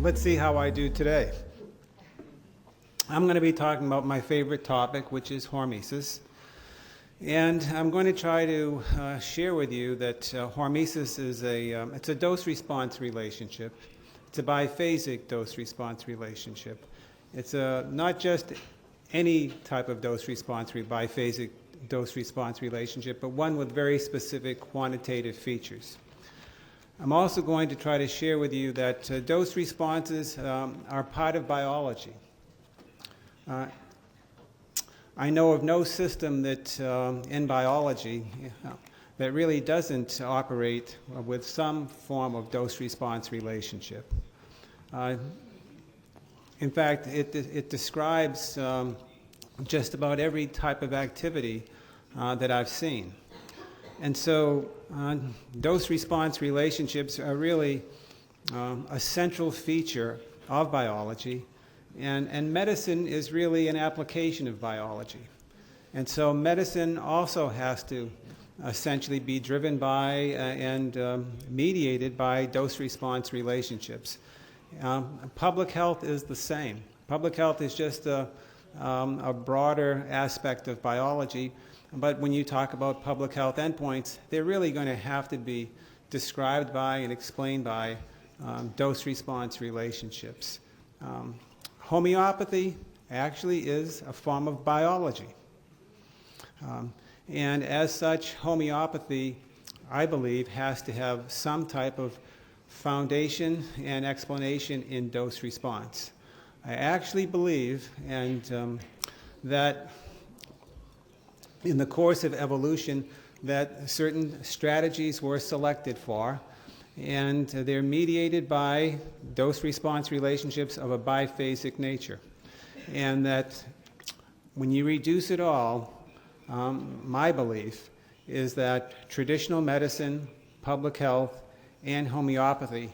Let's see how I do today. I'm going to be talking about my favorite topic, which is hormesis. And I'm going to try to share with you that hormesis is it's a dose-response relationship. It's a biphasic dose-response relationship. It's not just any type of dose-response, biphasic dose-response relationship, but one with very specific quantitative features. I'm also going to try to share with you that dose responses are part of biology. I know of no system that in biology that really doesn't operate with some form of dose-response relationship. In fact, it describes just about every type of activity that I've seen. And so dose-response relationships are really a central feature of biology, and medicine is really an application of biology. And so medicine also has to essentially be driven by and mediated by dose-response relationships. Public health is the same. Public health is just a broader aspect of biology. But when you talk about public health endpoints, they're really going to have to be described by and explained by dose-response relationships. Homeopathy actually is a form of biology. And as such, homeopathy, I believe, has to have some type of foundation and explanation in dose response. I actually believe that in the course of evolution that certain strategies were selected for, and they're mediated by dose-response relationships of a biphasic nature. And that when you reduce it all, my belief is that traditional medicine, public health, and homeopathy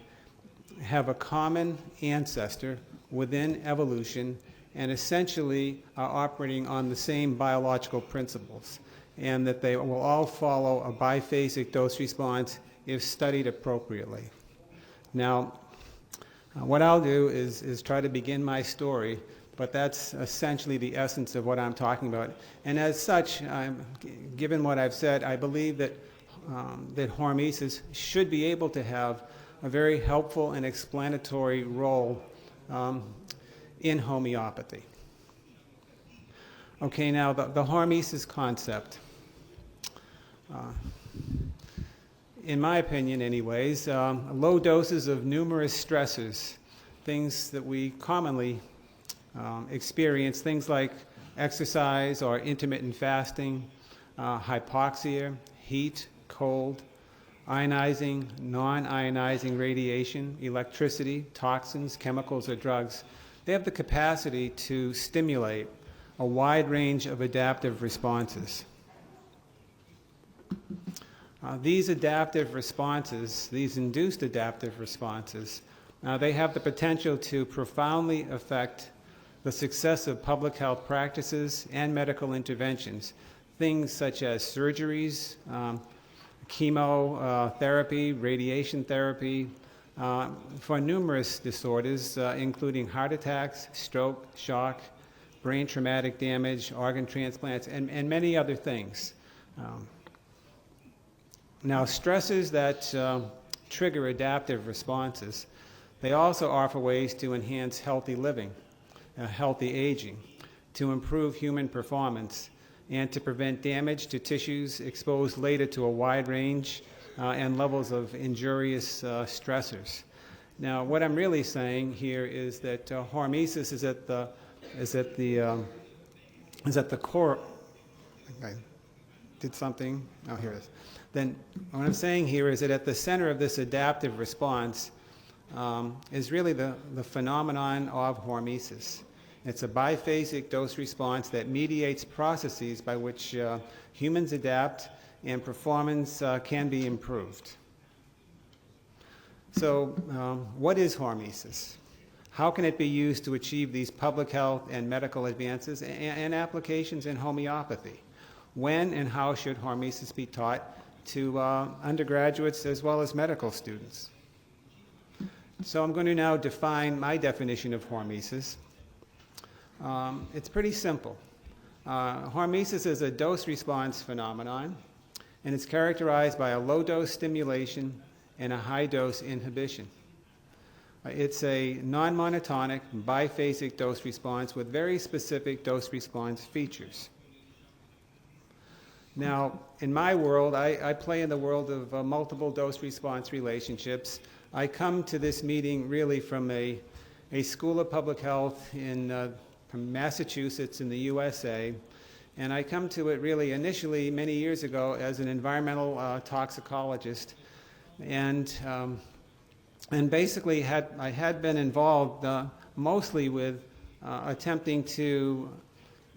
have a common ancestor within evolution and essentially are operating on the same biological principles, and that they will all follow a biphasic dose response if studied appropriately. Now, what I'll do is try to begin my story, but that's essentially the essence of what I'm talking about. And as such, given what I've said, I believe that hormesis should be able to have a very helpful and explanatory role in homeopathy. Okay, now the hormesis concept. In my opinion anyways, low doses of numerous stressors, things that we commonly experience, things like exercise or intermittent fasting, hypoxia, heat, cold, ionizing, non-ionizing radiation, electricity, toxins, chemicals, or drugs. They have the capacity to stimulate a wide range of adaptive responses. These adaptive responses, these induced adaptive responses, they have the potential to profoundly affect the success of public health practices and medical interventions. Things such as surgeries, chemotherapy, radiation therapy, for numerous disorders, including heart attacks, stroke, shock, brain traumatic damage, organ transplants, and many other things. Now, stressors that trigger adaptive responses, they also offer ways to enhance healthy living, healthy aging, to improve human performance, and to prevent damage to tissues exposed later to a wide range and levels of injurious stressors. Now, what I'm really saying here is that hormesis is at the core. I did something. Oh, here it is. Then what I'm saying here is that at the center of this adaptive response is really the phenomenon of hormesis. It's a biphasic dose response that mediates processes by which humans adapt and performance can be improved. So what is hormesis? How can it be used to achieve these public health and medical advances and applications in homeopathy? When and how should hormesis be taught to undergraduates as well as medical students? So I'm going to now define my definition of hormesis. It's pretty simple. Hormesis is a dose-response phenomenon, and it's characterized by a low-dose stimulation and a high-dose inhibition. It's a non-monotonic, biphasic dose response with very specific dose response features. Now, in my world, I play in the world of multiple dose response relationships. I come to this meeting really from a school of public health from Massachusetts in the USA, and I come to it really initially many years ago as an environmental toxicologist, and basically I had been involved mostly with attempting to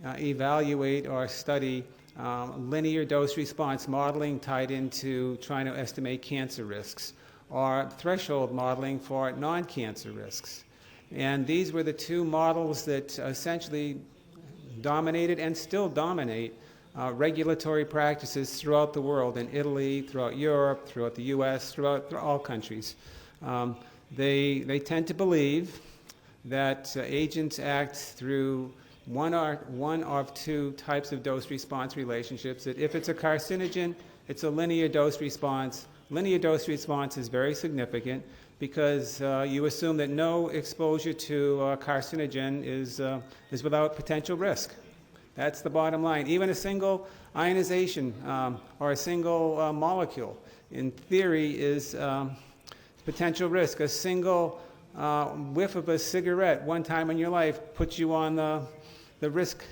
evaluate or study linear dose response modeling tied into trying to estimate cancer risks, or threshold modeling for non-cancer risks. And these were the two models that essentially dominated and still dominate regulatory practices throughout the world, in Italy, throughout Europe, throughout the US, throughout all countries. They tend to believe that agents act through one of two types of dose-response relationships, that if it's a carcinogen, it's a linear dose response. Linear dose response is very significant because you assume that no exposure to a carcinogen is without potential risk. That's the bottom line. Even a single ionization or a single molecule, in theory, is potential risk. A single whiff of a cigarette one time in your life puts you on the risk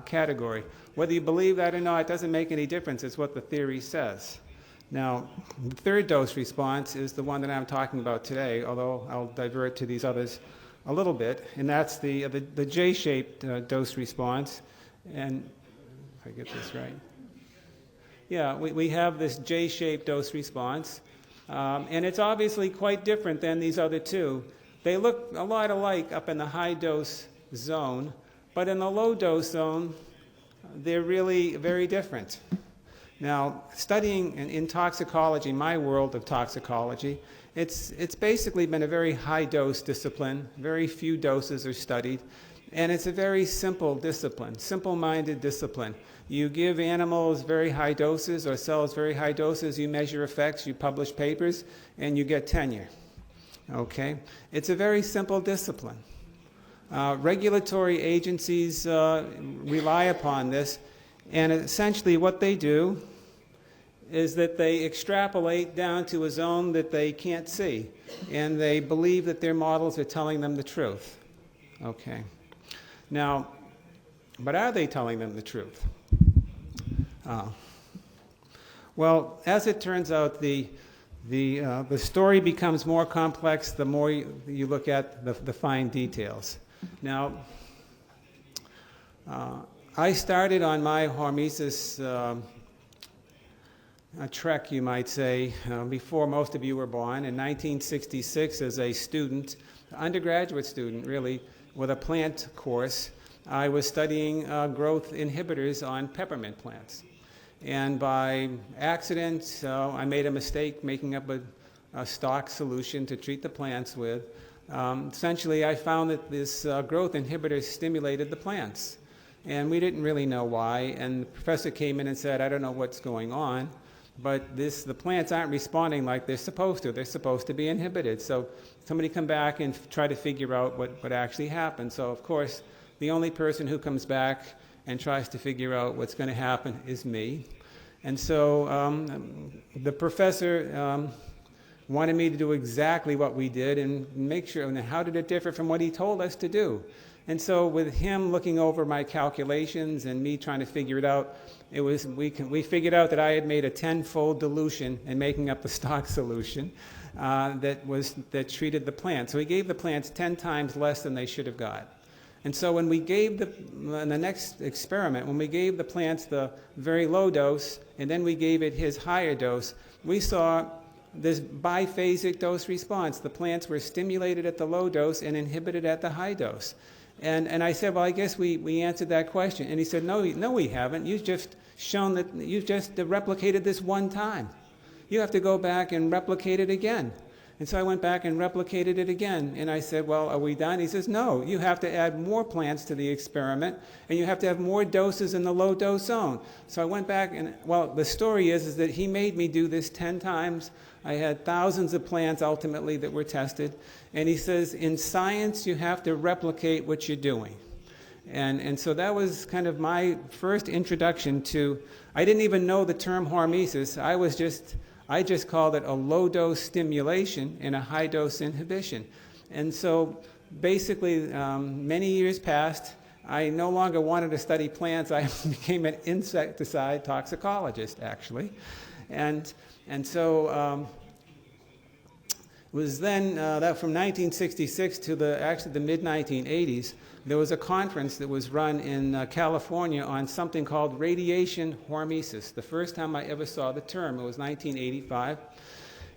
category. Whether you believe that or not doesn't make any difference. It's what the theory says. Now, the third dose response is the one that I'm talking about today, although I'll divert to these others a little bit, and that's the J-shaped dose response. And if I get this right. Yeah, we have this J-shaped dose response, and it's obviously quite different than these other two. They look a lot alike up in the high dose zone, but in the low dose zone, they're really very different. Now, studying in toxicology, my world of toxicology, it's basically been a very high-dose discipline. Very few doses are studied, and it's a very simple discipline, simple-minded discipline. You give animals very high doses or cells very high doses, you measure effects, you publish papers, and you get tenure. Okay? It's a very simple discipline. Regulatory agencies rely upon this. And essentially what they do is that they extrapolate down to a zone that they can't see. And they believe that their models are telling them the truth. Okay. Now, but are they telling them the truth? Well, as it turns out, the story becomes more complex the more you look at the fine details. Now, I started on my hormesis trek, you might say, before most of you were born, in 1966 as a student, undergraduate student really, with a plant course. I was studying growth inhibitors on peppermint plants. And by accident, I made a mistake making up a stock solution to treat the plants with. Essentially, I found that this growth inhibitor stimulated the plants. And we didn't really know why, and the professor came in and said, I don't know what's going on, but the plants aren't responding like they're supposed to. They're supposed to be inhibited. So somebody come back and try to figure out what actually happened. So of course, the only person who comes back and tries to figure out what's going to happen is me. And so the professor wanted me to do exactly what we did and make sure, and how did it differ from what he told us to do? And so with him looking over my calculations and me trying to figure it out, we figured out that I had made a 10-fold dilution in making up the stock solution that treated the plant. So he gave the plants 10 times less than they should have got. And so when we gave in the next experiment, when we gave the plants the very low dose and then we gave it his higher dose, we saw this biphasic dose response. The plants were stimulated at the low dose and inhibited at the high dose. And I said, well, I guess we answered that question. And he said, no, we haven't. You've just shown that you've just replicated this one time. You have to go back and replicate it again. And so I went back and replicated it again. And I said, well, are we done? He says, no, you have to add more plants to the experiment, and you have to have more doses in the low dose zone. So I went back and, well, the story is that he made me do this 10 times. I had thousands of plants ultimately that were tested. And he says, in science, you have to replicate what you're doing. And so that was kind of my first introduction to, I didn't even know the term hormesis. I just called it a low-dose stimulation and a high-dose inhibition. And so basically, many years passed. I no longer wanted to study plants. I became an insecticide toxicologist, actually. And so it was then that from 1966 to actually the mid-1980s, there was a conference that was run in California on something called radiation hormesis. The first time I ever saw the term, it was 1985.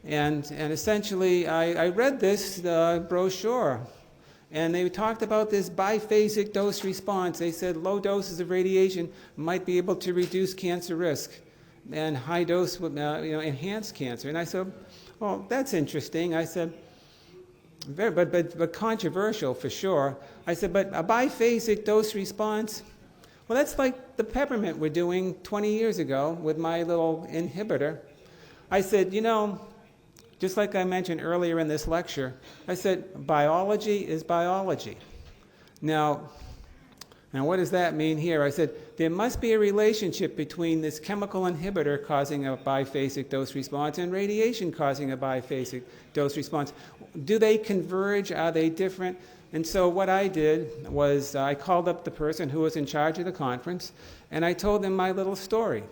And essentially, I read this brochure, and they talked about this biphasic dose response. They said low doses of radiation might be able to reduce cancer risk, and high dose would enhance cancer. And I said, well, that's interesting. I said, but controversial for sure. I said, but a biphasic dose response, well, that's like the peppermint we're doing 20 years ago with my little inhibitor. I said, just like I mentioned earlier in this lecture, I said, biology is biology. Now what does that mean here? I said, there must be a relationship between this chemical inhibitor causing a biphasic dose response and radiation causing a biphasic dose response. Do they converge? Are they different? And so what I did was I called up the person who was in charge of the conference, and I told him my little story.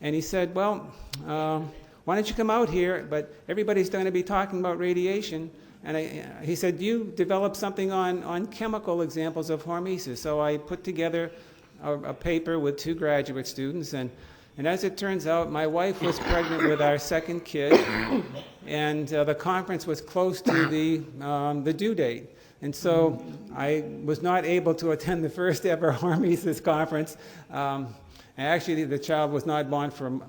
And he said, well, why don't you come out here? But everybody's going to be talking about radiation. And he said, you developed something on chemical examples of hormesis. So I put together a paper with 2 graduate students. And as it turns out, my wife was pregnant with our second kid. And the conference was close to the due date. And so I was not able to attend the first ever Hormesis conference. Actually, the child was not born for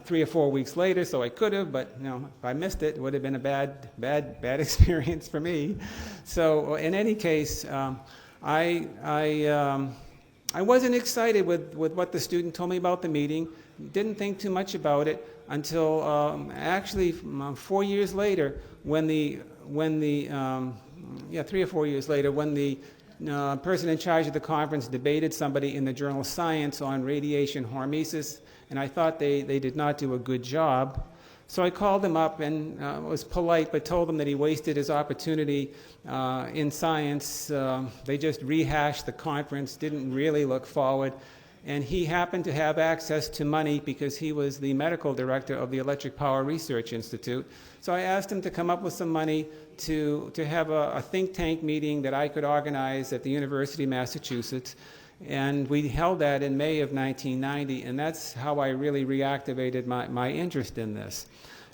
3 or 4 weeks later, so I could have, but if I missed it, it would have been a bad experience for me. So in any case, I wasn't excited with what the student told me about the meeting. Didn't think too much about it until actually 4 years later, when the 3 or 4 years later, when the person in charge of the conference debated somebody in the journal Science on radiation hormesis, and I thought they did not do a good job. So I called him up and was polite, but told him that he wasted his opportunity in Science. They just rehashed the conference, didn't really look forward. And he happened to have access to money because he was the medical director of the Electric Power Research Institute. So I asked him to come up with some money to have a think tank meeting that I could organize at the University of Massachusetts. And we held that in May of 1990, and that's how I really reactivated my interest in this.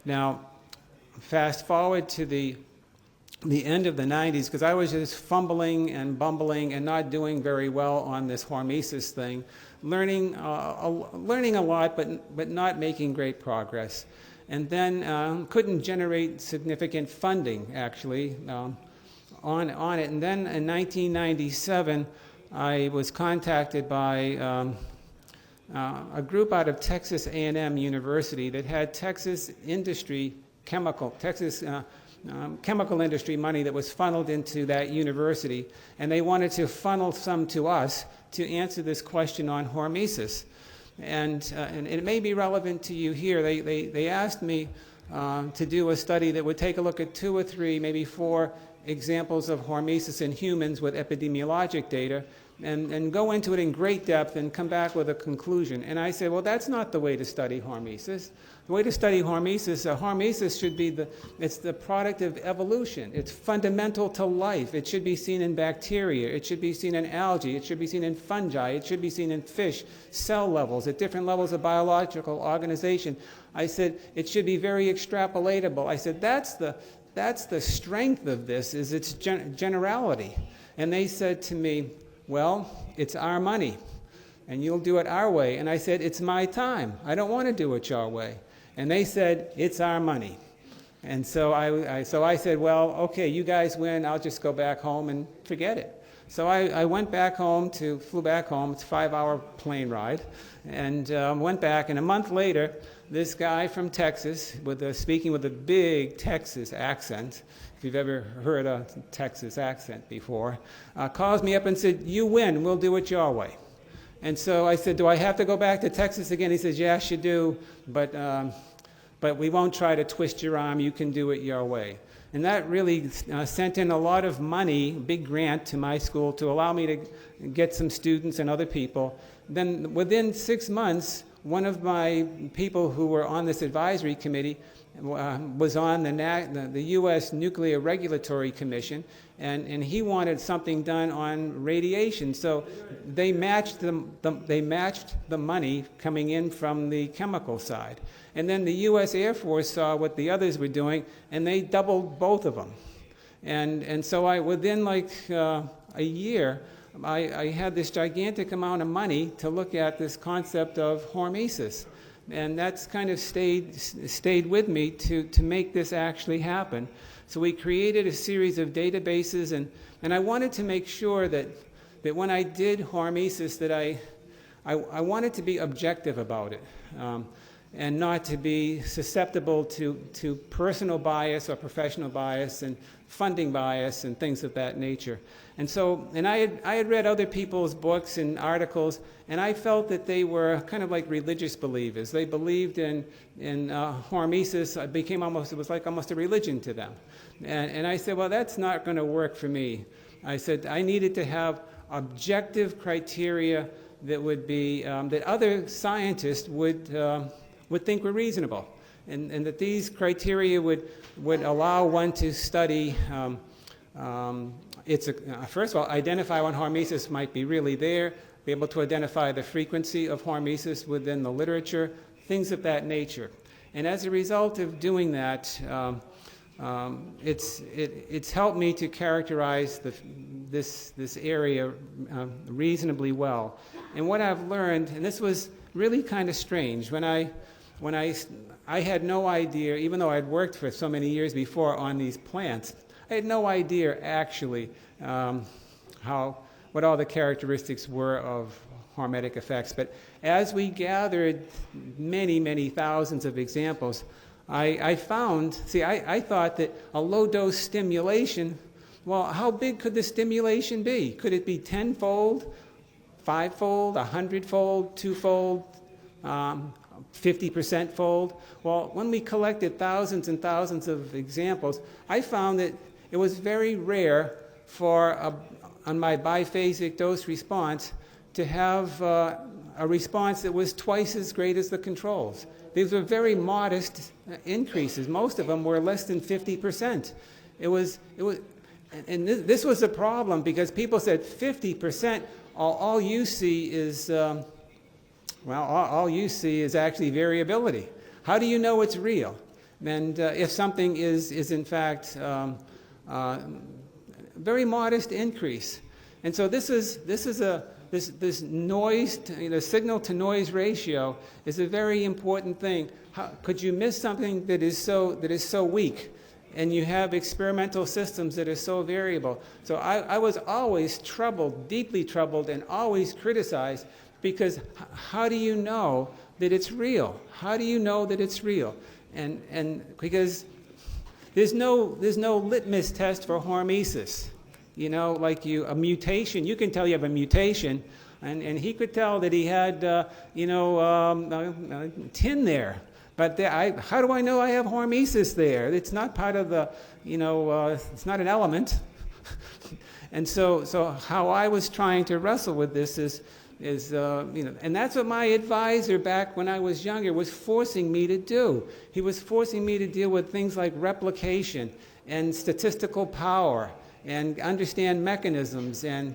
Now, fast forward to the end of the 90s, because I was just fumbling and bumbling and not doing very well on this hormesis thing, learning a lot, but not making great progress. And then couldn't generate significant funding, actually, on it. And then in 1997, I was contacted by a group out of Texas A&M University that had Texas chemical industry money that was funneled into that university, and they wanted to funnel some to us to answer this question on hormesis. And it may be relevant to you here. They asked me to do a study that would take a look at 2 or 3, maybe 4 examples of hormesis in humans with epidemiologic data, and go into it in great depth and come back with a conclusion. And I said, well, that's not the way to study hormesis. The way to study hormesis should be it's the product of evolution. It's fundamental to life. It should be seen in bacteria. It should be seen in algae. It should be seen in fungi. It should be seen in fish, cell levels, at different levels of biological organization. I said, it should be very extrapolatable. I said, that's the strength of this, is its generality. And they said to me, well, it's our money, and you'll do it our way. And I said, it's my time. I don't want to do it your way. And they said, it's our money. And so I said, well, okay, you guys win, I'll just go back home and forget it. So I went back home, flew back home, it's a 5-hour plane ride, and went back, and a month later, this guy from Texas, speaking with a big Texas accent, if you've ever heard a Texas accent before, calls me up and said, you win, we'll do it your way. And so I said, do I have to go back to Texas again? He says, yes, you do, but we won't try to twist your arm, you can do it your way. And that really sent in a lot of money, big grant to my school to allow me to get some students and other people. Then within 6 months, one of my people who were on this advisory committee was on the U.S. Nuclear Regulatory Commission, and he wanted something done on radiation. So they matched the money coming in from the chemical side. And then the U.S. Air Force saw what the others were doing, and they doubled both of them. And so within like a year, I had this gigantic amount of money to look at this concept of hormesis. And that's kind of stayed with me to make this actually happen. So we created a series of databases, and I wanted to make sure that when I did hormesis that I wanted to be objective about it. And not to be susceptible to personal bias or professional bias and funding bias and things of that nature. And so, I had read other people's books and articles, and I felt that they were kind of like religious believers. They believed in hormesis. It was like almost a religion to them. And I said, well, that's not going to work for me. I said I needed to have objective criteria that would be, that other scientists would think were reasonable, and that these criteria would allow one to study, first of all, identify when hormesis might be really there, be able to identify the frequency of hormesis within the literature, things of that nature. And as a result of doing that, it's helped me to characterize this area reasonably well. And what I've learned, and this was really kind of strange, when I had no idea, even though I'd worked for so many years before on these plants, I had no idea actually what all the characteristics were of hormetic effects. But as we gathered many, many thousands of examples, I found, I thought that a low-dose stimulation, well, how big could the stimulation be? Could it be 10-fold, 5-fold, 100-fold, 2-fold, 50% fold? Well, when we collected thousands and thousands of examples, I found that it was very rare on my biphasic dose response to have a response that was twice as great as the controls. These were very modest increases. Most of them were less than 50%. And this was a problem because people said 50%, all you see is, all you see is actually variability. How do you know it's real? And if something is in fact very modest increase. And so this noise, signal to noise ratio is a very important thing. Could you miss something that is so weak? And you have experimental systems that are so variable. So I was always troubled, deeply troubled, and always criticized, because how do you know that it's real? How do you know that it's real? And because there's no litmus test for hormesis. Like a mutation, you can tell you have a mutation, and he could tell that he had, tin there. But how do I know I have hormesis there? It's not part of the, it's not an element. And so how I was trying to wrestle with this is and that's what my advisor back when I was younger was forcing me to do. He was forcing me to deal with things like replication and statistical power and understand mechanisms and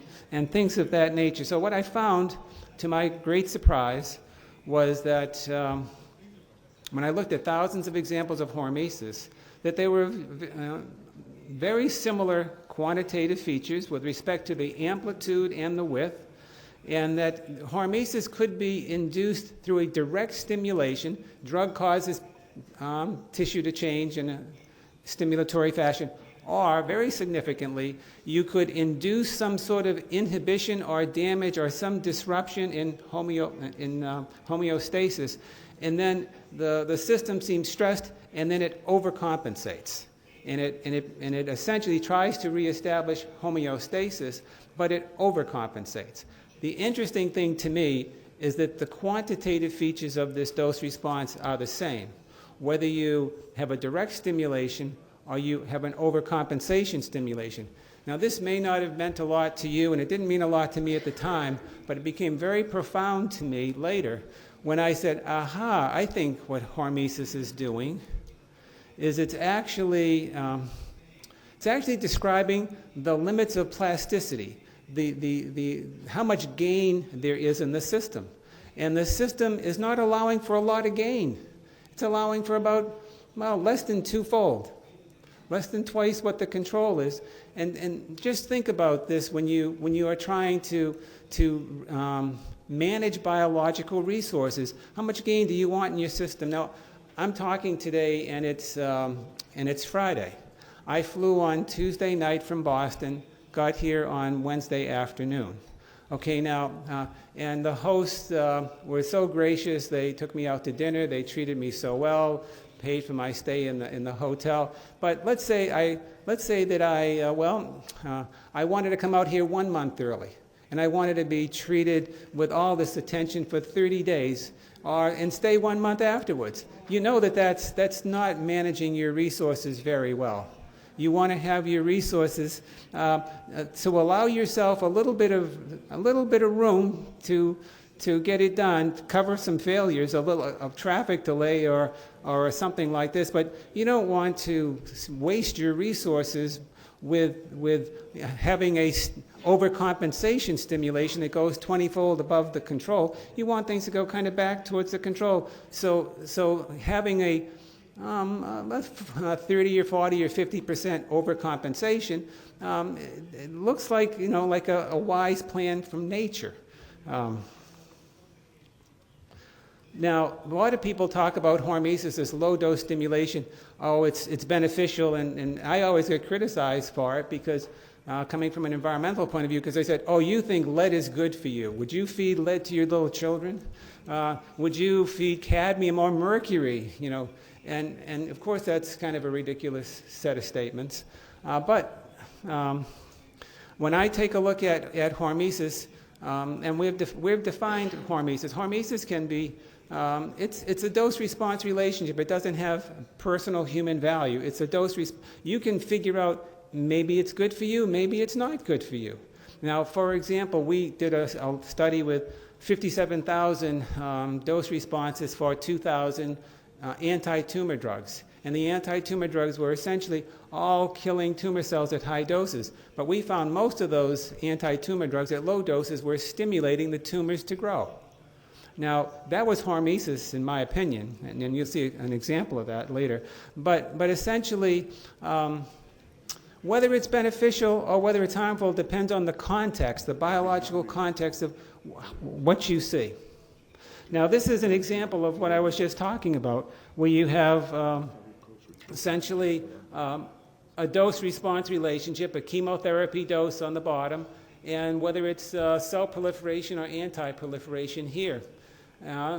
things of that nature. So what I found, to my great surprise, was that when I looked at thousands of examples of hormesis, that they were very similar quantitative features with respect to the amplitude and the width, and that hormesis could be induced through a direct stimulation. Drug causes tissue to change, and stimulatory fashion, or, very significantly, you could induce some sort of inhibition or damage or some disruption in homeostasis, and then the system seems stressed, and then it overcompensates. And it essentially tries to reestablish homeostasis, but it overcompensates. The interesting thing to me is that the quantitative features of this dose response are the same, whether you have a direct stimulation or you have an overcompensation stimulation. Now, this may not have meant a lot to you, and it didn't mean a lot to me at the time, but it became very profound to me later when I said, aha, I think what Hormesis is doing is it's actually describing the limits of plasticity, how much gain there is in the system. And the system is not allowing for a lot of gain. It's allowing for about, well, less than twofold, less than twice what the control is. And just think about this when you are trying to manage biological resources. How much gain do you want in your system? Now, I'm talking today, and it's Friday. I flew on Tuesday night from Boston, got here on Wednesday afternoon. Okay, now, and the hosts were so gracious. They took me out to dinner. They treated me so well, paid for my stay in the hotel. But let's say that I wanted to come out here 1 month early, and I wanted to be treated with all this attention for 30 days, and stay 1 month afterwards. You know that's not managing your resources very well. You want to have your resources to allow yourself a little bit of room to get it done, to cover some failures, a little of traffic delay or something like this. But you don't want to waste your resources with having a overcompensation stimulation that goes 20-fold above the control. You want things to go kind of back towards the control. So having a 30 or 40 or 50% overcompensation, it looks like a wise plan from nature. Now, a lot of people talk about Hormesis, this low-dose stimulation. Oh, it's beneficial, and I always get criticized for it because coming from an environmental point of view, because they said, oh, you think lead is good for you. Would you feed lead to your little children? Would you feed cadmium or mercury? And of course, that's kind of a ridiculous set of statements. But when I take a look at Hormesis, and we've defined Hormesis. Hormesis can be, it's a dose-response relationship. It doesn't have personal human value. It's a you can figure out maybe it's good for you, maybe it's not good for you. Now, for example, we did a study with 57,000 dose responses for 2,000 anti-tumor drugs. And the anti-tumor drugs were essentially all killing tumor cells at high doses. But we found most of those anti-tumor drugs at low doses were stimulating the tumors to grow. Now, that was Hormesis, in my opinion, and you'll see an example of that later. But essentially, whether it's beneficial or whether it's harmful depends on the context, the biological context of what you see. Now, this is an example of what I was just talking about, where you have essentially a dose-response relationship, a chemotherapy dose on the bottom, and whether it's cell proliferation or anti-proliferation here.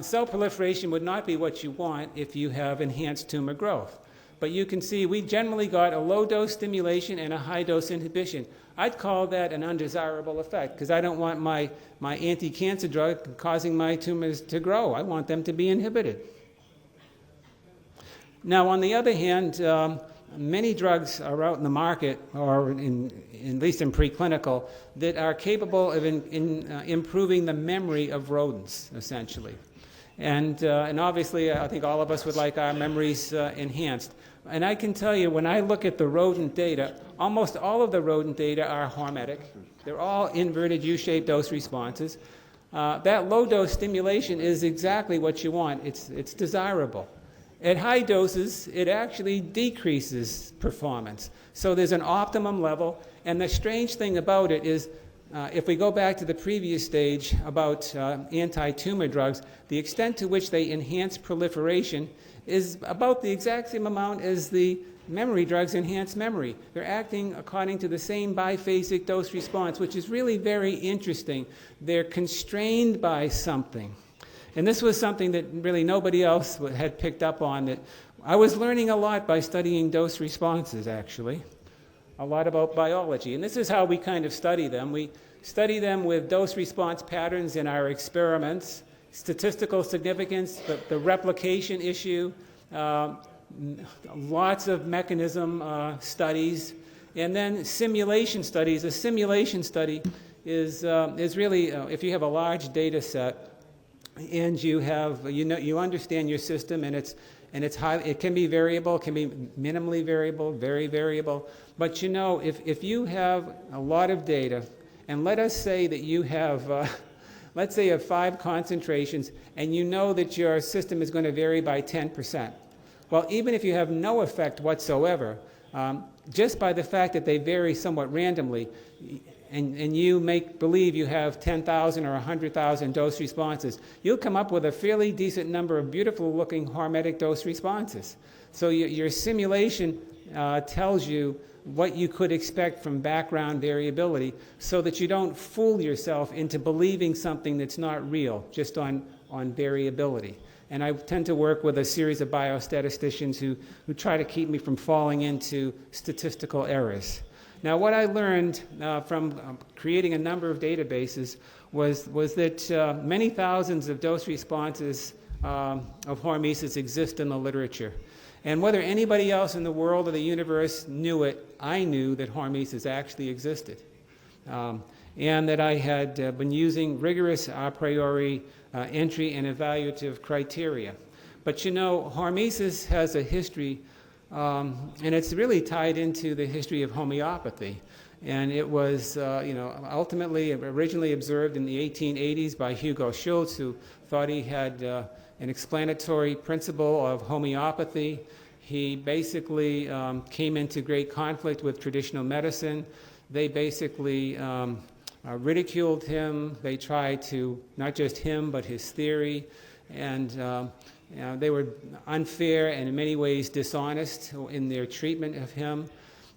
Cell proliferation would not be what you want if you have enhanced tumor growth. But you can see we generally got a low-dose stimulation and a high-dose inhibition. I'd call that an undesirable effect because I don't want my anti-cancer drug causing my tumors to grow. I want them to be inhibited. Now, on the other hand, many drugs are out in the market, or at least in preclinical, that are capable of improving the memory of rodents, essentially. And obviously, I think all of us would like our memories enhanced. And I can tell you, when I look at the rodent data, almost all of the rodent data are hormetic. They're all inverted U-shaped dose responses. That low-dose stimulation is exactly what you want. It's desirable. At high doses, it actually decreases performance. So there's an optimum level. And the strange thing about it is, if we go back to the previous stage about anti-tumor drugs, the extent to which they enhance proliferation is about the exact same amount as the memory drugs enhance memory. They're acting according to the same biphasic dose response, which is really very interesting. They're constrained by something. And this was something that really nobody else had picked up on. That I was learning a lot by studying dose responses, actually. A lot about biology. And this is how we kind of study them. We study them with dose response patterns in our experiments, statistical significance, the replication issue, lots of mechanism studies, and then simulation studies. A simulation study is really, if you have a large data set and you have, you understand your system, and it's high, it can be variable, it can be minimally variable, very variable. But if you have a lot of data, and let us say that you have, let's say you have 5 concentrations, and you know that your system is going to vary by 10%. Well, even if you have no effect whatsoever, just by the fact that they vary somewhat randomly, and you make believe you have 10,000 or 100,000 dose responses, you'll come up with a fairly decent number of beautiful-looking hormetic dose responses. So your simulation tells you what you could expect from background variability, so that you don't fool yourself into believing something that's not real, just on variability. And I tend to work with a series of biostatisticians who try to keep me from falling into statistical errors. Now, what I learned from creating a number of databases was that many thousands of dose responses of Hormesis exist in the literature. And whether anybody else in the world or the universe knew it, I knew that Hormesis actually existed. And that I had been using rigorous a priori entry and evaluative criteria. But Hormesis has a history, and it's really tied into the history of homeopathy. And it was, ultimately, originally observed in the 1880s by Hugo Schultz, who thought he had an explanatory principle of homeopathy. He basically came into great conflict with traditional medicine. They basically ridiculed him. They tried to, not just him, but his theory. And they were unfair and in many ways dishonest in their treatment of him.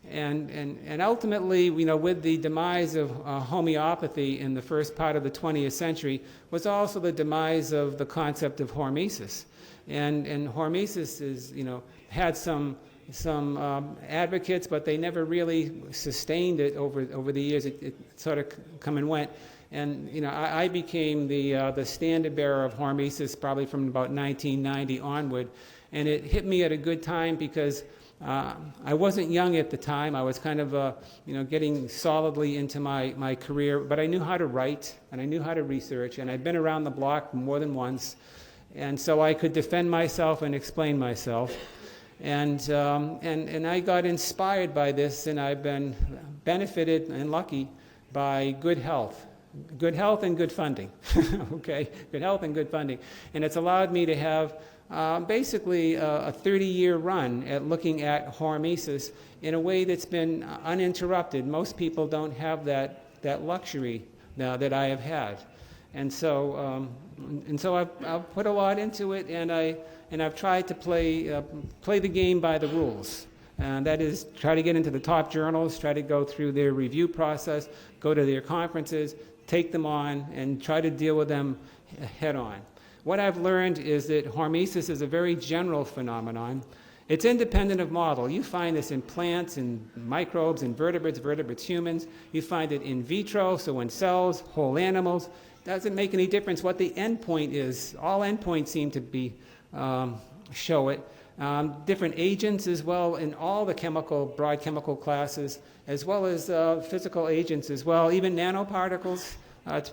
And ultimately, with the demise of homeopathy in the first part of the 20th century, was also the demise of the concept of hormesis. And hormesis is, had some advocates, but they never really sustained it over the years. It sort of come and went. And I became the standard bearer of Hormesis probably from about 1990 onward, and it hit me at a good time because I wasn't young at the time. I was kind of getting solidly into my career, but I knew how to write and I knew how to research, and I'd been around the block more than once, and so I could defend myself and explain myself. And I got inspired by this, and I've been benefited and lucky by good health and good funding. Okay, good health and good funding, and it's allowed me to have basically a 30-year run at looking at Hormesis in a way that's been uninterrupted. Most people don't have that luxury now that I have had, and so I've put a lot into it, and I've tried to play the game by the rules. And that is, try to get into the top journals, try to go through their review process, go to their conferences, take them on, and try to deal with them head on. What I've learned is that Hormesis is a very general phenomenon. It's independent of model. You find this in plants, in microbes, in vertebrates, humans. You find it in vitro, so in cells, whole animals. Doesn't make any difference what the endpoint is. All endpoints seem to be show it. Different agents as well in all the broad chemical classes, as well as physical agents as well, even nanoparticles,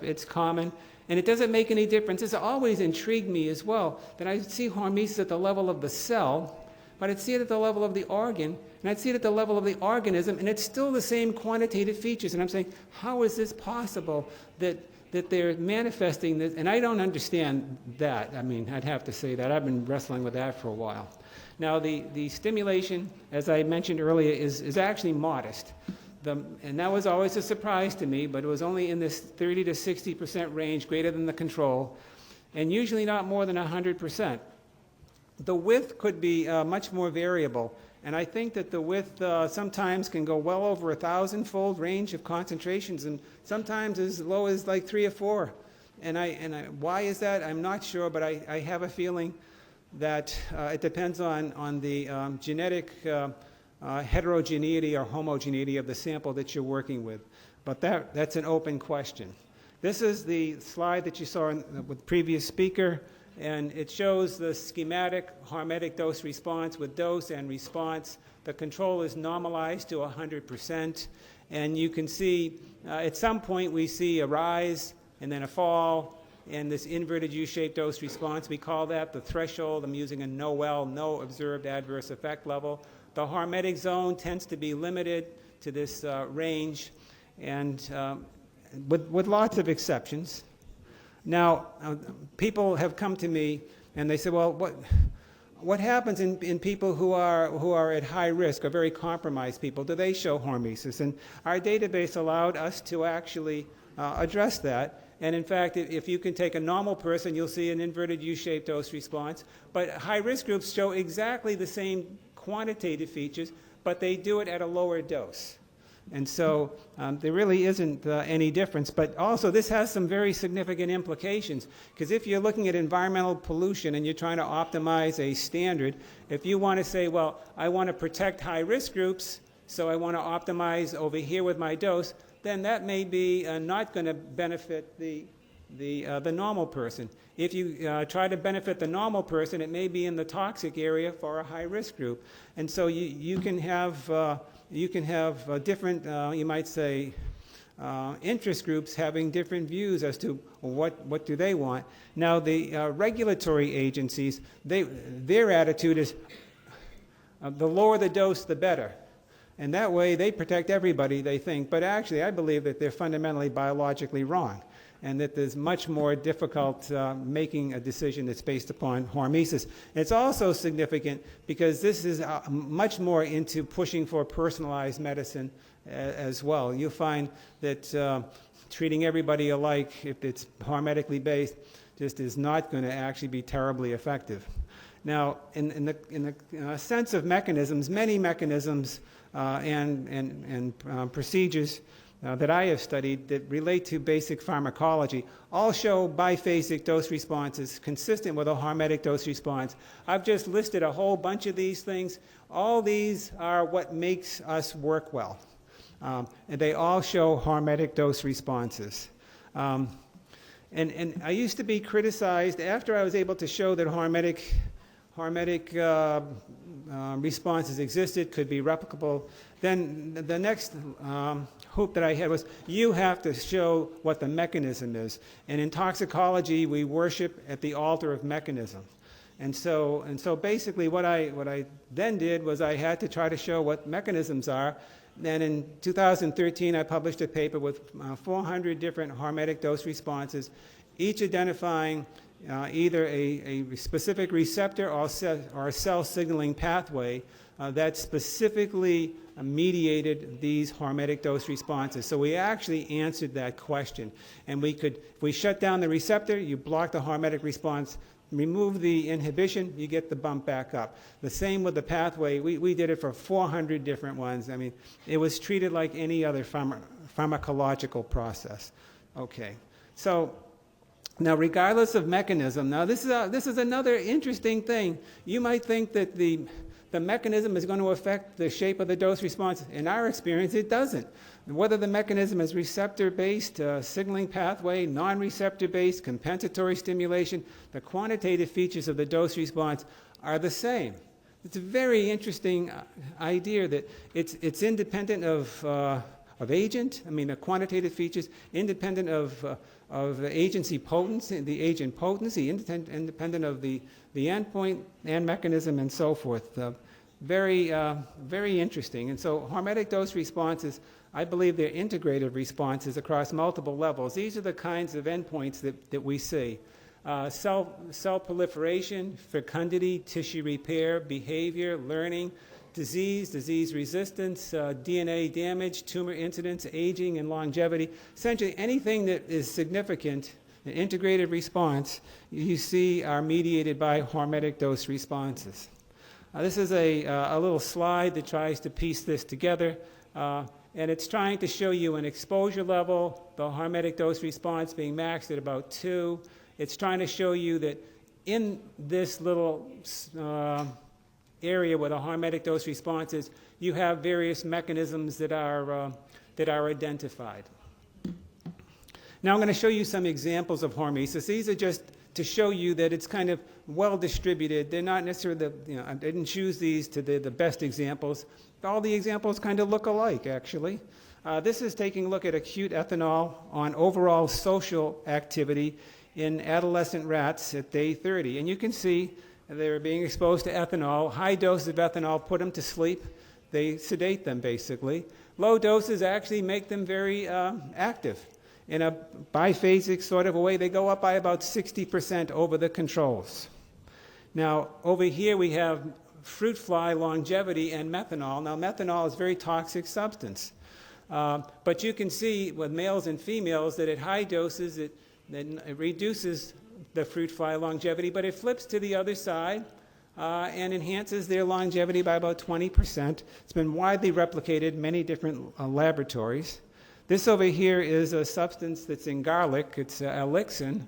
it's common. And it doesn't make any difference. It's always intrigued me as well that I see Hormesis at the level of the cell, but I'd see it at the level of the organ, and I'd see it at the level of the organism, and it's still the same quantitative features. And I'm saying, how is this possible that they're manifesting this? And I don't understand that. I mean, I'd have to say that. I've been wrestling with that for a while. Now, the stimulation, as I mentioned earlier, is actually modest. And that was always a surprise to me, but it was only in this 30 to 60% range, greater than the control, and usually not more than 100%. The width could be much more variable, And I think that the width sometimes can go well over 1,000-fold range of concentrations, and sometimes as low as like 3 or 4. And why is that? I'm not sure, but I have a feeling that it depends on the genetic heterogeneity or homogeneity of the sample that you're working with. But that's an open question. This is the slide that you saw with the previous speaker, and it shows the schematic hormetic dose response with dose and response. The control is normalized to 100%, and you can see at some point we see a rise and then a fall, and this inverted U-shaped dose response, we call that the threshold. I'm using a no observed adverse effect level. The hormetic zone tends to be limited to this range, and with lots of exceptions. Now, people have come to me and they say, well, what happens in people who are at high risk or very compromised people? Do they show hormesis? And our database allowed us to actually address that. And in fact, if you can take a normal person, you'll see an inverted U-shaped dose response. But high-risk groups show exactly the same quantitative features, but they do it at a lower dose. And so there really isn't any difference. But also, this has some very significant implications, because if you're looking at environmental pollution and you're trying to optimize a standard, if you want to say, well, I want to protect high-risk groups, so I want to optimize over here with my dose, then that may be not going to benefit the normal person. If you try to benefit the normal person, it may be in the toxic area for a high-risk group. And so you can have different, you might say, interest groups having different views as to what do they want. Now, the regulatory agencies, their attitude is the lower the dose, the better. And that way, they protect everybody, they think. But actually, I believe that they're fundamentally biologically wrong, and that there's much more difficult making a decision that's based upon hormesis. It's also significant because this is much more into pushing for personalized medicine as well. You'll find that treating everybody alike, if it's hormetically based, just is not going to actually be terribly effective. Now, in the sense of mechanisms, many mechanisms and procedures that I have studied that relate to basic pharmacology all show biphasic dose responses consistent with a hormetic dose response. I've just listed a whole bunch of these things. All these are what makes us work well. And they all show hormetic dose responses. And I used to be criticized after I was able to show that hormetic responses existed, could be replicable. Then the next hoop that I had was, you have to show what the mechanism is. And in toxicology, we worship at the altar of mechanism. And so basically what I then did was I had to try to show what mechanisms are. And in 2013, I published a paper with 400 different hormetic dose responses, each identifying either a specific receptor or a cell signaling pathway that specifically mediated these hormetic dose responses. So we actually answered that question. And if we shut down the receptor, you block the hormetic response, remove the inhibition, you get the bump back up. The same with the pathway. We did it for 400 different ones. I mean, it was treated like any other pharmacological process. Okay. So now, regardless of mechanism, now this is another interesting thing. You might think that the mechanism is going to affect the shape of the dose response. In our experience, it doesn't. Whether the mechanism is receptor-based, signaling pathway, non-receptor-based, compensatory stimulation, the quantitative features of the dose response are the same. It's a very interesting idea that it's independent of agent. I mean, the quantitative features independent of the agency potency, the agent potency, independent of the endpoint and mechanism and so forth. Very interesting. And so hormetic dose responses, I believe they're integrative responses across multiple levels. These are the kinds of endpoints that we see. Cell proliferation, fecundity, tissue repair, behavior, learning, disease resistance, DNA damage, tumor incidence, aging, and longevity. Essentially, anything that is significant, an integrated response, you see are mediated by hormetic dose responses. This is a little slide that tries to piece this together, and it's trying to show you an exposure level, the hormetic dose response being maxed at about 2. It's trying to show you that in this little area where the hormetic dose response is, you have various mechanisms that are identified. Now I'm going to show you some examples of hormesis. These are just to show you that it's kind of well distributed. They're not necessarily I didn't choose these to the best examples. All the examples kind of look alike, actually. This is taking a look at acute ethanol on overall social activity in adolescent rats at day 30. And you can see they're being exposed to ethanol. High doses of ethanol put them to sleep. They sedate them, basically. Low doses actually make them very active. In a biphasic sort of a way, they go up by about 60% over the controls. Now, over here we have fruit fly longevity and methanol. Now, methanol is a very toxic substance. But you can see with males and females that at high doses it reduces the fruit fly longevity, but it flips to the other side and enhances their longevity by about 20%. It's been widely replicated in many different laboratories. This over here is a substance that's in garlic. It's alixin.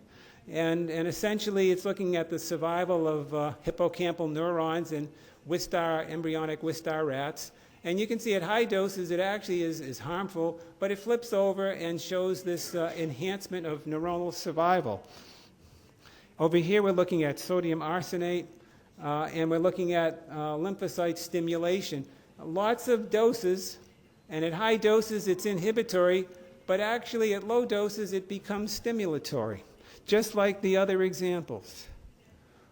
And essentially, it's looking at the survival of hippocampal neurons in embryonic Wistar rats. And you can see at high doses, it actually is harmful, but it flips over and shows this enhancement of neuronal survival. Over here, we're looking at sodium arsenate, and we're looking at lymphocyte stimulation. Lots of doses. And at high doses, it's inhibitory, but actually at low doses, it becomes stimulatory, just like the other examples.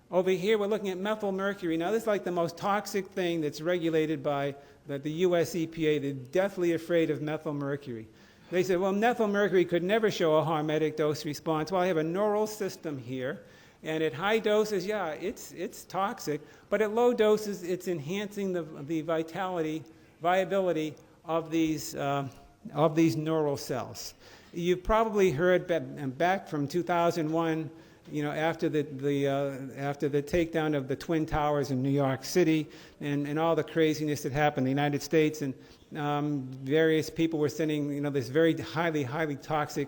Over here, we're looking at methylmercury. Now, this is like the most toxic thing that's regulated by the US EPA. They're deathly afraid of methylmercury. They said, well, methylmercury could never show a hormetic dose response. Well, I have a neural system here, and at high doses, yeah, it's toxic, but at low doses, it's enhancing the viability of these neural cells. You've probably heard back from 2001, after the takedown of the Twin Towers in New York City and all the craziness that happened in the United States, and various people were sending this very highly toxic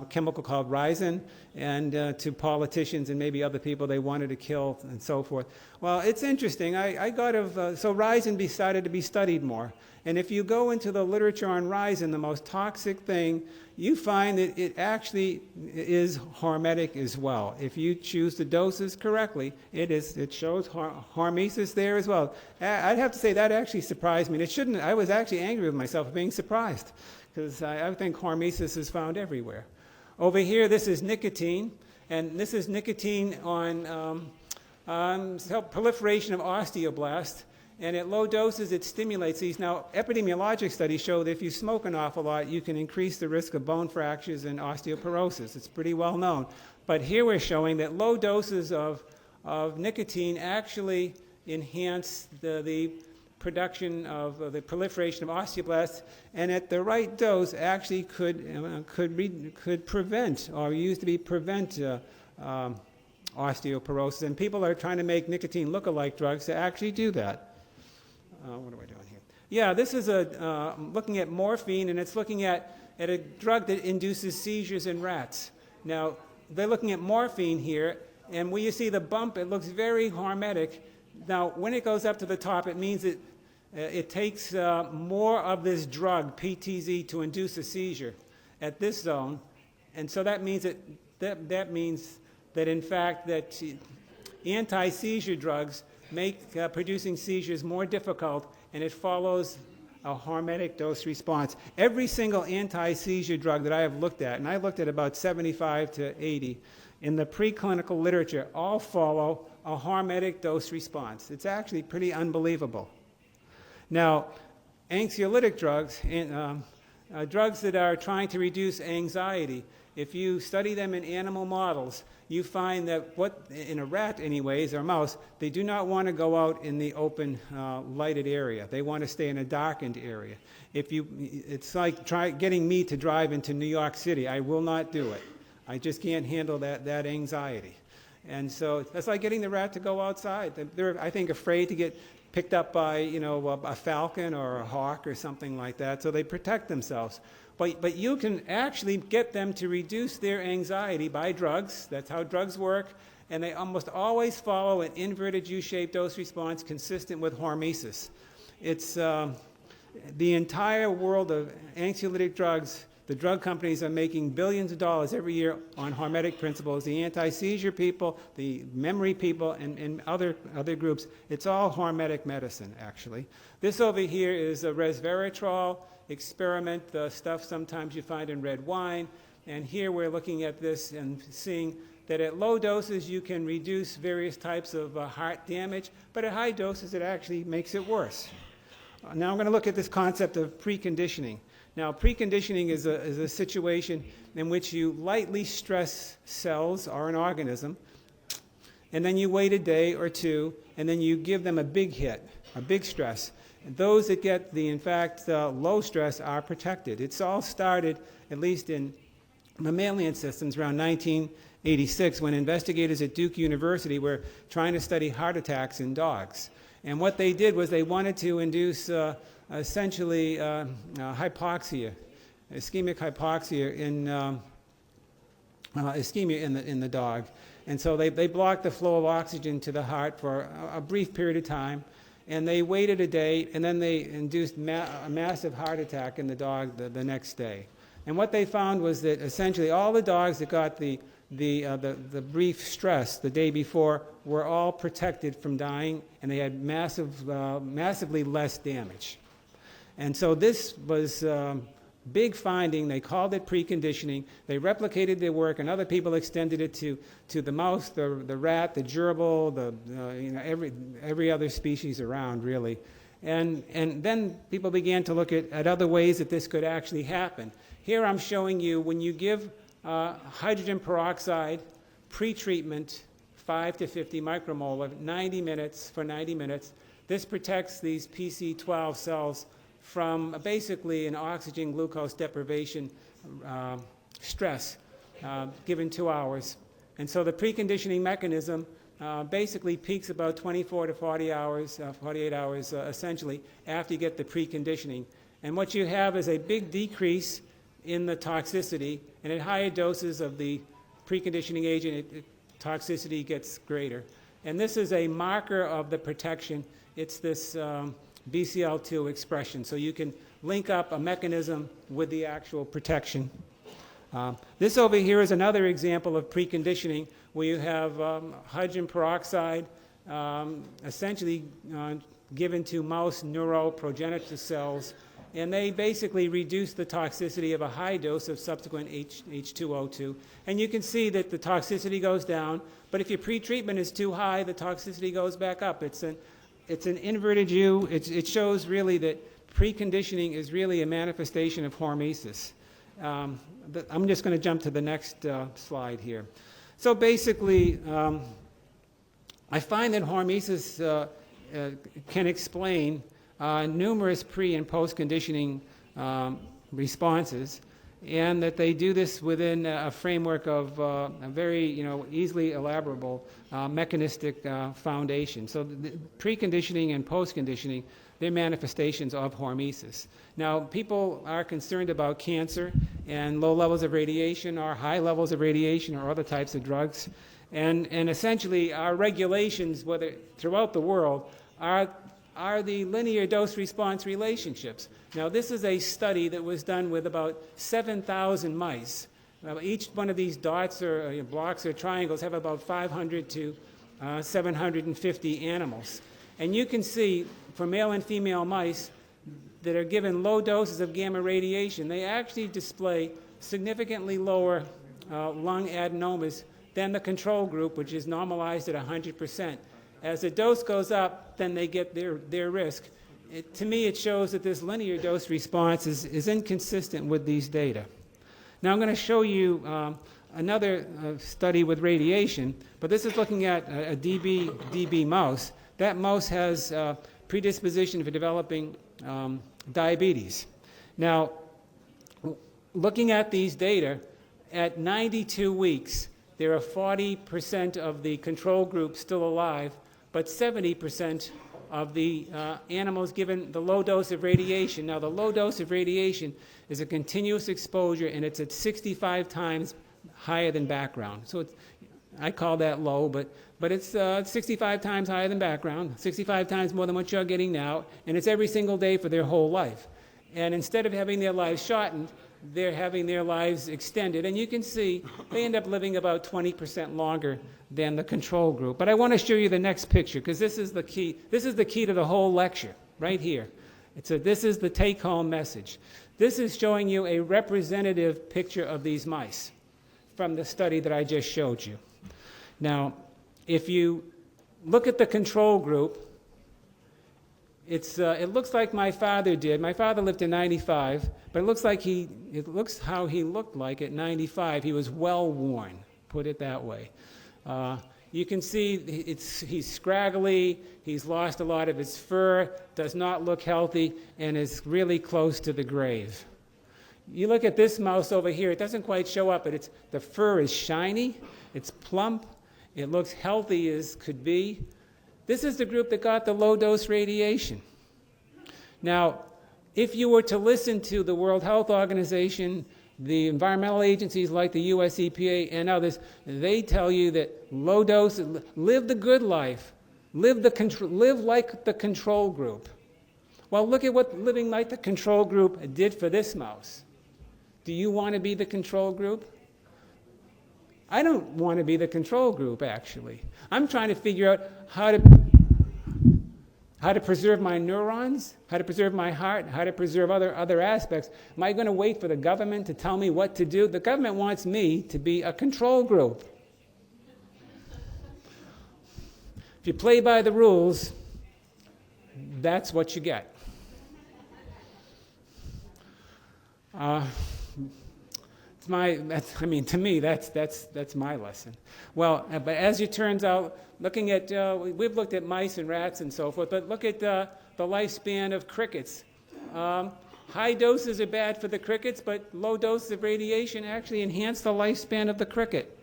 chemical called ricin and to politicians and maybe other people they wanted to kill and so forth. Well, it's interesting. So ricin decided to be studied more. And if you go into the literature on ricin, the most toxic thing, you find that it actually is hormetic as well. If you choose the doses correctly, it shows hormesis there as well. I'd have to say that actually surprised me. I was actually angry with myself for being surprised, because I think hormesis is found everywhere. Over here, this is nicotine, and this is nicotine on proliferation of osteoblasts. And at low doses, it stimulates these. Now, epidemiologic studies show that if you smoke an awful lot, you can increase the risk of bone fractures and osteoporosis. It's pretty well known. But here we're showing that low doses of nicotine actually enhance the production of the proliferation of osteoblasts, and at the right dose actually could prevent or used to prevent osteoporosis. And people are trying to make nicotine look-alike drugs to actually do that. What am I doing here? Yeah, this is looking at morphine, and it's looking at a drug that induces seizures in rats. Now, they're looking at morphine here, and when you see the bump, it looks very hormetic. Now, when it goes up to the top, it means it takes more of this drug, PTZ, to induce a seizure at this zone. And so that means that in fact, that anti-seizure drugs make producing seizures more difficult, and it follows a hormetic dose response. Every single anti-seizure drug that I have looked at, and I looked at about 75 to 80, in the preclinical literature, all follow a hormetic dose response. It's actually pretty unbelievable. Now, anxiolytic drugs, drugs that are trying to reduce anxiety, if you study them in animal models, you find that in a rat anyways, or mouse, they do not want to go out in the open lighted area. They want to stay in a darkened area. It's like getting me to drive into New York City. I will not do it. I just can't handle that anxiety. And so that's like getting the rat to go outside. They're, I think, afraid to get picked up by, a falcon or a hawk or something like that, so they protect themselves. But you can actually get them to reduce their anxiety by drugs. That's how drugs work. And they almost always follow an inverted U-shaped dose response consistent with hormesis. It's the entire world of anxiolytic drugs. The drug companies are making billions of dollars every year on hormetic principles. The anti-seizure people, the memory people, and other groups, it's all hormetic medicine, actually. This over here is a resveratrol experiment, the stuff sometimes you find in red wine. And here we're looking at this and seeing that at low doses you can reduce various types of heart damage, but at high doses it actually makes it worse. Now I'm going to look at this concept of preconditioning. Now, preconditioning is a situation in which you lightly stress cells or an organism, and then you wait a day or two, and then you give them a big hit, a big stress. And those that get the, in fact, low stress are protected. It's all started, at least in mammalian systems, around 1986, when investigators at Duke University were trying to study heart attacks in dogs. And what they did was they wanted to induce essentially hypoxia, ischemic hypoxia in the dog. And so they blocked the flow of oxygen to the heart for a brief period of time, and they waited a day, and then they induced a massive heart attack in the dog the next day. And what they found was that essentially all the dogs that got the brief stress the day before were all protected from dying, and they had massively less damage. And so this was big finding. They called it preconditioning. They replicated their work, and other people extended it to the mouse, the rat, the gerbil, every other species around, really. And then people began to look at other ways that this could actually happen. Here I'm showing you when you give hydrogen peroxide pre-treatment, 5 to 50 micromolar, 90 minutes, this protects these PC12 cells from basically an oxygen glucose deprivation stress given 2 hours. And so the preconditioning mechanism basically peaks about 24 to 48 hours essentially after you get the preconditioning. And what you have is a big decrease in the toxicity, and at higher doses of the preconditioning agent, toxicity gets greater. And this is a marker of the protection. It's this BCL2 expression, so you can link up a mechanism with the actual protection. This over here is another example of preconditioning where you have hydrogen peroxide essentially given to mouse neuroprogenitor cells, and they basically reduce the toxicity of a high dose of subsequent H2O2. And you can see that the toxicity goes down, but if your pretreatment is too high, the toxicity goes back up. It's an inverted U. It shows really that preconditioning is really a manifestation of hormesis. I'm just going to jump to the next slide here. So basically, I find that hormesis can explain numerous pre- and post-conditioning responses, and that they do this within a framework of a very easily elaborable mechanistic foundation. So the preconditioning and post-conditioning, they're manifestations of hormesis. Now, people are concerned about cancer and low levels of radiation or high levels of radiation or other types of drugs. And essentially, our regulations, whether throughout the world, are the linear dose-response relationships. Now, this is a study that was done with about 7,000 mice. Now, each one of these dots or blocks or triangles have about 500 to 750 animals. And you can see for male and female mice that are given low doses of gamma radiation, they actually display significantly lower lung adenomas than the control group, which is normalized at 100%. As the dose goes up, then they get their risk. To me, it shows that this linear dose response is inconsistent with these data. Now I'm going to show you another study with radiation, but this is looking at a DB mouse. That mouse has predisposition for developing diabetes. Now, looking at these data, at 92 weeks, there are 40% of the control group still alive, but 70% of the animals given the low dose of radiation. Now, the low dose of radiation is a continuous exposure, and it's at 65 times higher than background. So I call that low, but it's 65 times higher than background, 65 times more than what you're getting now, and it's every single day for their whole life. And instead of having their lives shortened, they're having their lives extended. And you can see they end up living about 20% longer than the control group. But I want to show you the next picture, because this is the key. This is the key to the whole lecture, right here. This is the take-home message. This is showing you a representative picture of these mice from the study that I just showed you. Now, if you look at the control group, it looks like my father did. My father lived to 95, but it looks how he looked like at 95. He was well worn, put it that way. You can see he's scraggly, he's lost a lot of his fur, does not look healthy, and is really close to the grave. You look at this mouse over here, it doesn't quite show up, but the fur is shiny, it's plump, it looks healthy as could be. This is the group that got the low-dose radiation. Now, if you were to listen to the World Health Organization, the environmental agencies like the US EPA and others, they tell you that low dose, live the good life, live like the control group. Well, look at what living like the control group did for this mouse. Do you want to be the control group? I don't want to be the control group, actually. I'm trying to figure out how to preserve my neurons, how to preserve my heart, how to preserve other aspects. Am I going to wait for the government to tell me what to do? The government wants me to be a control group. If you play by the rules, that's what you get. To me, that's my lesson. Well, but as it turns out, looking at, we've looked at mice and rats and so forth, but look at the lifespan of crickets. High doses are bad for the crickets, but low doses of radiation actually enhance the lifespan of the cricket.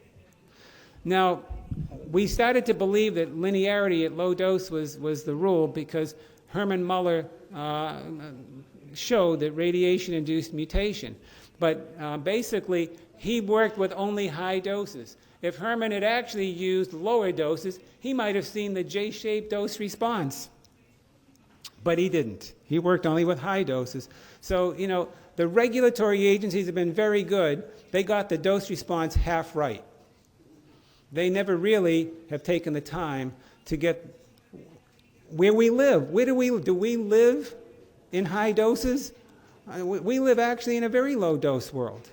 Now, we started to believe that linearity at low dose was the rule because Hermann Muller showed that radiation-induced mutation. But basically, he worked with only high doses. If Hermann had actually used lower doses, he might have seen the J-shaped dose response. But he didn't. He worked only with high doses. So, the regulatory agencies have been very good. They got the dose response half right. They never really have taken the time to get where we live. Do we live in high doses? We live actually in a very low dose world.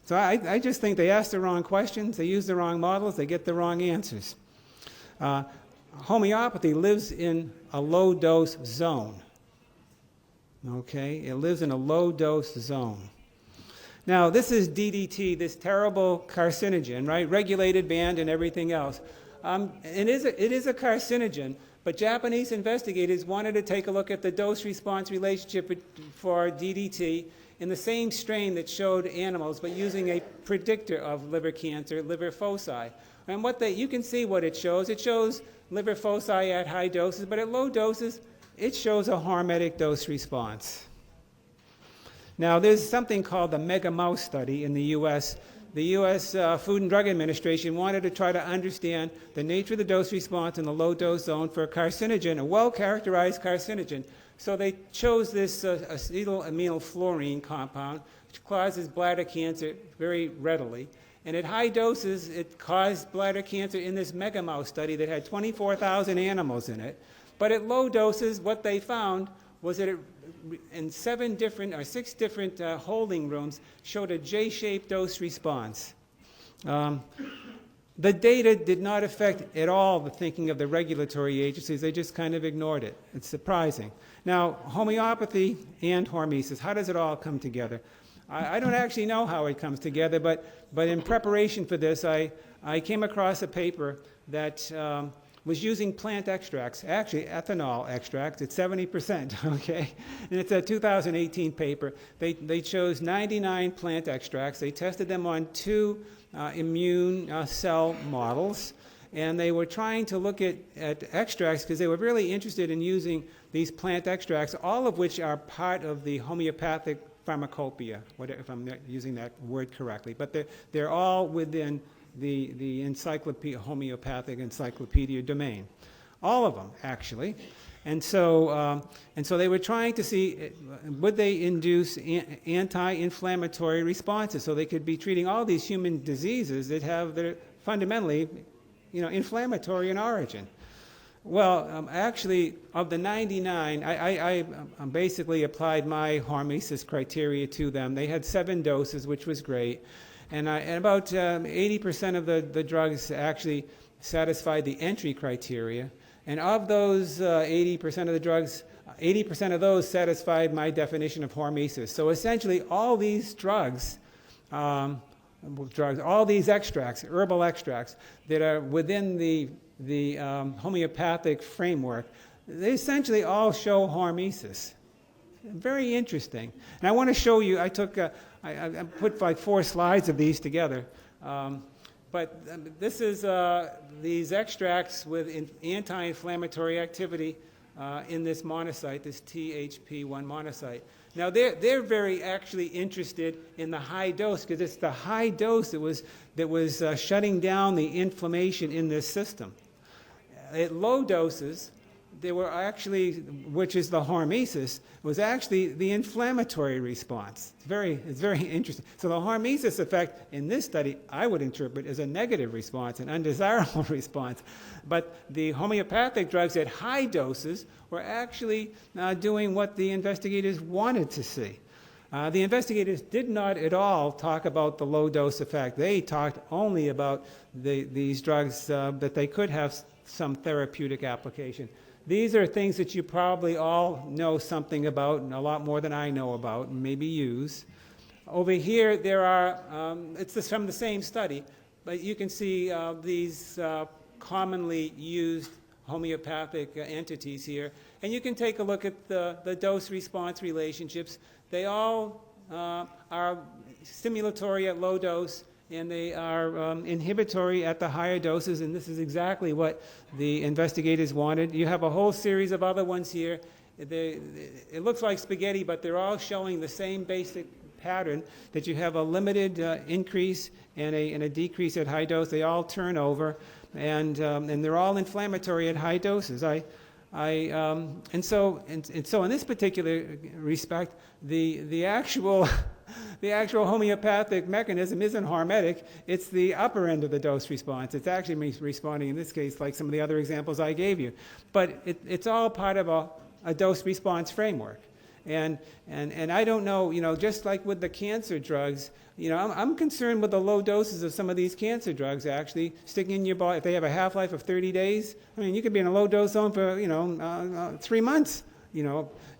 So I just think they ask the wrong questions, they use the wrong models, they get the wrong answers. Homeopathy lives in a low dose zone. Okay, it lives in a low dose zone. Now this is DDT, this terrible carcinogen, right? Regulated, banned, and everything else. It is a carcinogen. But Japanese investigators wanted to take a look at the dose-response relationship for DDT in the same strain that showed animals, but using a predictor of liver cancer, liver foci. And you can see what it shows. It shows liver foci at high doses, but at low doses, it shows a hormetic dose response. Now, there's something called the Mega Mouse study in the US. The U.S. Food and Drug Administration wanted to try to understand the nature of the dose response in the low dose zone for a carcinogen, a well-characterized carcinogen. So they chose this acetylamylfluorine compound, which causes bladder cancer very readily. And at high doses, it caused bladder cancer in this Mega Mouse study that had 24,000 animals in it. But at low doses, what they found was that in 6 different holding rooms showed a J-shaped dose response. The data did not affect at all the thinking of the regulatory agencies. They just kind of ignored it. It's surprising. Now, homeopathy and hormesis, how does it all come together? I don't actually know how it comes together, but in preparation for this, I came across a paper that was using plant extracts, actually ethanol extracts at 70%, okay? And it's a 2018 paper. They chose 99 plant extracts. They tested them on 2 immune cell models, and they were trying to look at extracts because they were really interested in using these plant extracts, all of which are part of the homeopathic pharmacopoeia, if I'm not using that word correctly. But they're all within the homeopathic encyclopedia domain. All of them, actually. And so they were trying to see, would they induce anti-inflammatory responses, so they could be treating all these human diseases that are fundamentally, inflammatory in origin. Well, actually, of the 99, I basically applied my Hormesis criteria to them. They had 7 doses, which was great. And about 80% of the drugs actually satisfied the entry criteria. And of those 80% of the drugs, 80% of those satisfied my definition of Hormesis. So essentially, all these drugs, all these extracts, herbal extracts, that are within the homeopathic framework, they essentially all show Hormesis. Very interesting. And I want to show you, I put like 4 slides of these together. But this is these extracts with anti-inflammatory activity in this monocyte, this THP1 monocyte. Now they're very actually interested in the high dose, because it's the high dose that was shutting down the inflammation in this system. At low doses, they were actually, which is the Hormesis, was actually the inflammatory response. It's very interesting. So the Hormesis effect in this study, I would interpret as a negative response, an undesirable response. But the homeopathic drugs at high doses were actually doing what the investigators wanted to see. The investigators did not at all talk about the low dose effect. They talked only about these drugs that they could have some therapeutic application. These are things that you probably all know something about, and a lot more than I know about, and maybe use. Over here, there are, it's from the same study, but you can see these commonly used homeopathic entities here. And you can take a look at the dose-response relationships. They all are stimulatory at low dose, and they are inhibitory at the higher doses, and this is exactly what the investigators wanted. You have a whole series of other ones here. It looks like spaghetti, but they're all showing the same basic pattern, that you have a limited increase and a decrease at high dose. They all turn over, and they're all inflammatory at high doses. And so in this particular respect, the actual homeopathic mechanism isn't hormetic. It's the upper end of the dose response. It's actually responding, in this case, like some of the other examples I gave you. But it's all part of a dose response framework. And I don't know, just like with the cancer drugs, I'm concerned with the low doses of some of these cancer drugs actually sticking in your body. If they have a half-life of 30 days, you could be in a low dose zone for, 3 months.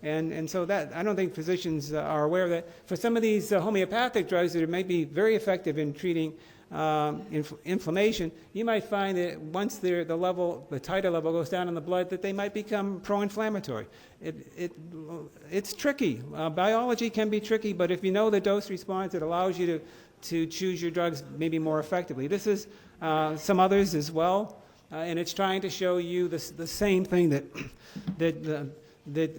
And so that, I don't think physicians are aware of that. For some of these homeopathic drugs that may be very effective in treating inflammation, you might find that once the titer level goes down in the blood, that they might become pro-inflammatory. It's tricky. Biology can be tricky, but if you know the dose response, it allows you to choose your drugs maybe more effectively. This is some others as well, and it's trying to show you the same thing, that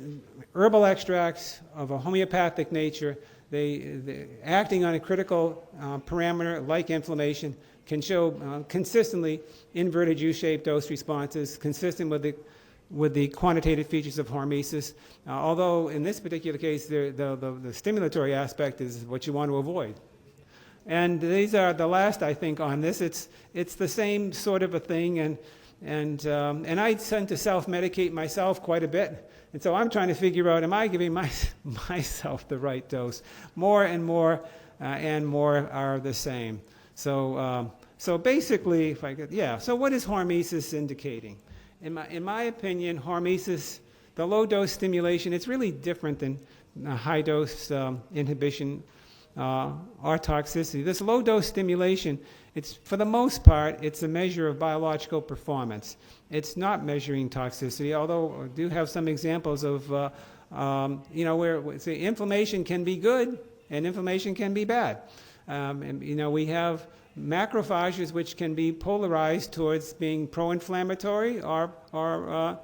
herbal extracts of a homeopathic nature, they acting on a critical parameter like inflammation, can show consistently inverted U-shaped dose responses, consistent with the quantitative features of Hormesis. Although in this particular case, the stimulatory aspect is what you want to avoid. And these are the last, I think, on this. It's the same sort of a thing, and I tend to self-medicate myself quite a bit. And so I'm trying to figure out, am I giving myself the right dose? More and more are the same. So basically, so what is Hormesis indicating? In my opinion, Hormesis, the low dose stimulation, it's really different than high dose inhibition. or toxicity. This low-dose stimulation, it's, for the most part, it's a measure of biological performance. It's not measuring toxicity, although I do have some examples of, where say, inflammation can be good and inflammation can be bad. We have macrophages which can be polarized towards being pro-inflammatory or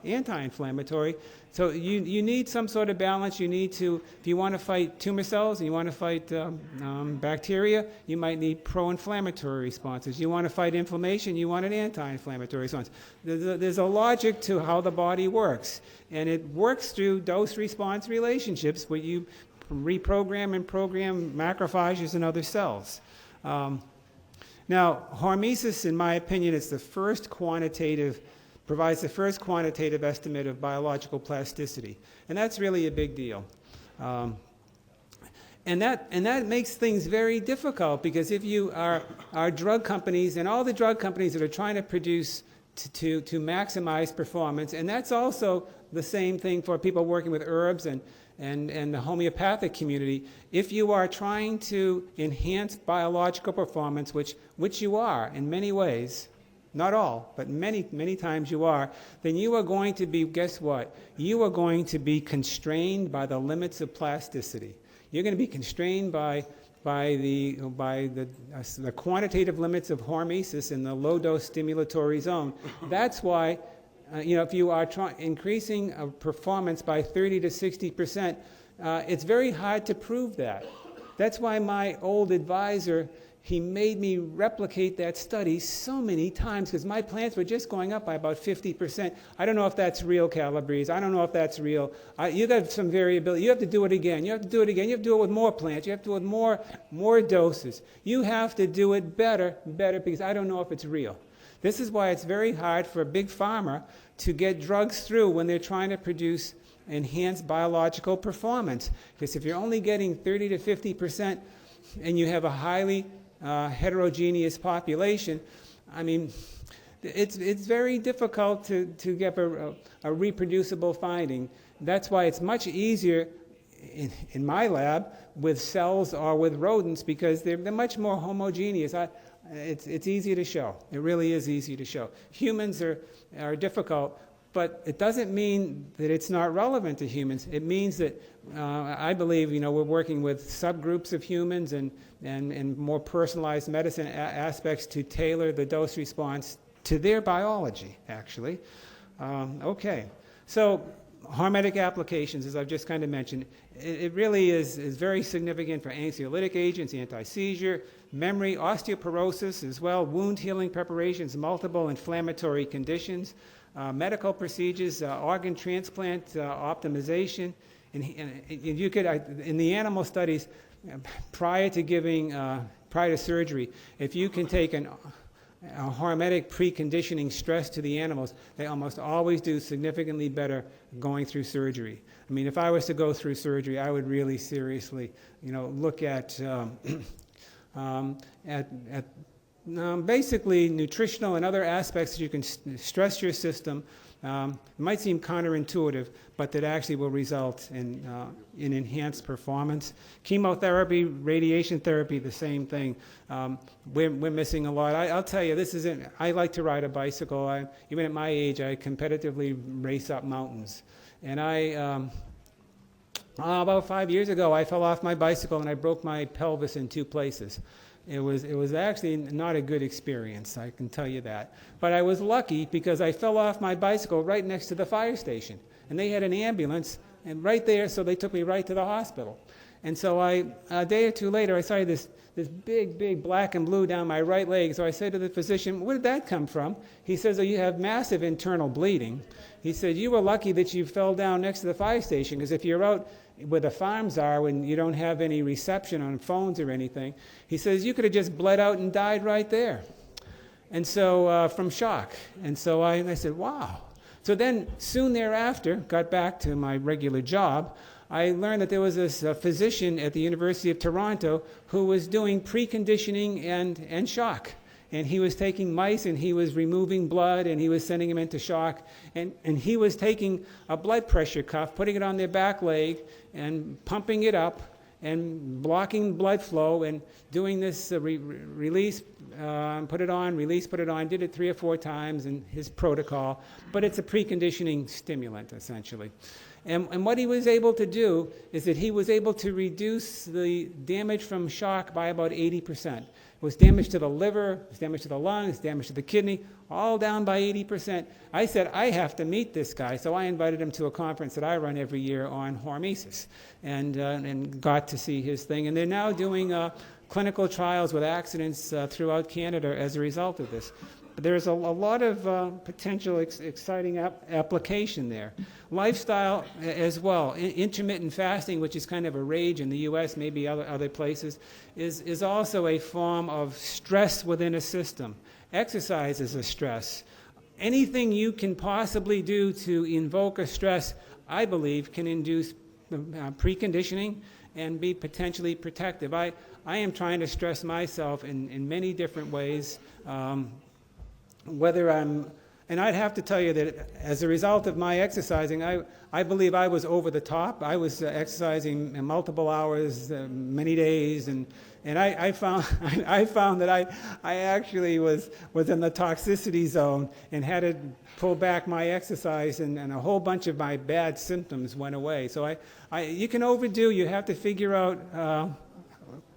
anti-inflammatory. So you need some sort of balance. You need to, if you want to fight tumor cells and you want to fight bacteria, you might need pro-inflammatory responses. You want to fight inflammation, you want an anti-inflammatory response. There's a logic to how the body works, and it works through dose-response relationships where you reprogram and program macrophages and other cells. Now, Hormesis, in my opinion, is the first quantitative, provides the first quantitative estimate of biological plasticity. And that's really a big deal. And that makes things very difficult, because if you are drug companies, and all the drug companies that are trying to produce to maximize performance, and that's also the same thing for people working with herbs and the homeopathic community. If you are trying to enhance biological performance, which you are in many ways, not all, but many, many times you are, then you are going to be, guess what? You are going to be constrained by the limits of plasticity. You're going to be constrained by the quantitative limits of hormesis in the low-dose stimulatory zone. That's why, if you are increasing performance by 30 to 60%, it's very hard to prove that. That's why my old advisor, he made me replicate that study so many times, because my plants were just going up by about 50%. I don't know if that's real, Calabrese. I don't know if that's real. You got some variability. You have to do it again. You have to do it again. You have to do it with more plants. You have to do it with more doses. You have to do it better, because I don't know if it's real. This is why it's very hard for a big pharma to get drugs through when they're trying to produce enhanced biological performance. Because if you're only getting 30 to 50% and you have a highly heterogeneous population, I mean, it's very difficult to get a reproducible finding. That's why it's much easier in my lab with cells or with rodents, because they're much more homogeneous. It's easy to show. It really is easy to show. Humans are difficult, but it doesn't mean that it's not relevant to humans. It means that I believe we're working with subgroups of humans and more personalized medicine aspects to tailor the dose response to their biology, actually. Okay, so hormetic applications, as I've just kind of mentioned, it really is very significant for anxiolytic agents, anti-seizure, memory, osteoporosis as well, wound healing preparations, multiple inflammatory conditions, medical procedures, organ transplant optimization. And you could, in the animal studies, prior to surgery, if you can take a hormetic preconditioning stress to the animals, they almost always do significantly better going through surgery. I mean, if I was to go through surgery, I would really seriously, look at basically nutritional and other aspects that you can stress your system. It might seem counterintuitive, but that actually will result in enhanced performance. Chemotherapy, radiation therapy, the same thing. We're missing a lot. I'll tell you, I like to ride a bicycle. Even at my age, I competitively race up mountains. And about 5 years ago, I fell off my bicycle and I broke my pelvis in 2 places. It was actually not a good experience, I can tell you that. But I was lucky because I fell off my bicycle right next to the fire station. And they had an ambulance and right there, so they took me right to the hospital. And so a day or two later, I saw this big black and blue down my right leg. So I said to the physician, "Where did that come from?" He says, "Oh, you have massive internal bleeding." He said, "You were lucky that you fell down next to the fire station, because if you're out where the farms are when you don't have any reception on phones or anything," he says, "you could have just bled out and died right there." And so from shock. And so I said, wow. So then soon thereafter, got back to my regular job. I learned that there was this physician at the University of Toronto who was doing preconditioning and shock. And he was taking mice and he was removing blood and he was sending them into shock. And he was taking a blood pressure cuff, putting it on their back leg and pumping it up and blocking blood flow and doing this release, put it on, release, put it on, did it 3 or 4 times in his protocol, but it's a preconditioning stimulant, essentially. And what he was able to do is that he was able to reduce the damage from shock by about 80%. It was damage to the liver, it was damage to the lungs, damage to the kidney, all down by 80%. I said, I have to meet this guy, so I invited him to a conference that I run every year on Hormesis, and got to see his thing. And they're now doing clinical trials with accidents throughout Canada as a result of this. But there's a lot of potential exciting application there. Lifestyle as well. Intermittent fasting, which is kind of a rage in the U.S., maybe other places, is also a form of stress within a system. Exercise is a stress. Anything you can possibly do to invoke a stress, I believe, can induce preconditioning and be potentially protective. I am trying to stress myself in many different ways. Whether I'm, and I'd have to tell you that as a result of my exercising, I believe I was over the top. I was exercising in multiple hours, many days, and I found I found that I actually was in the toxicity zone and had to pull back my exercise, and a whole bunch of my bad symptoms went away. So you can overdo. You have to figure out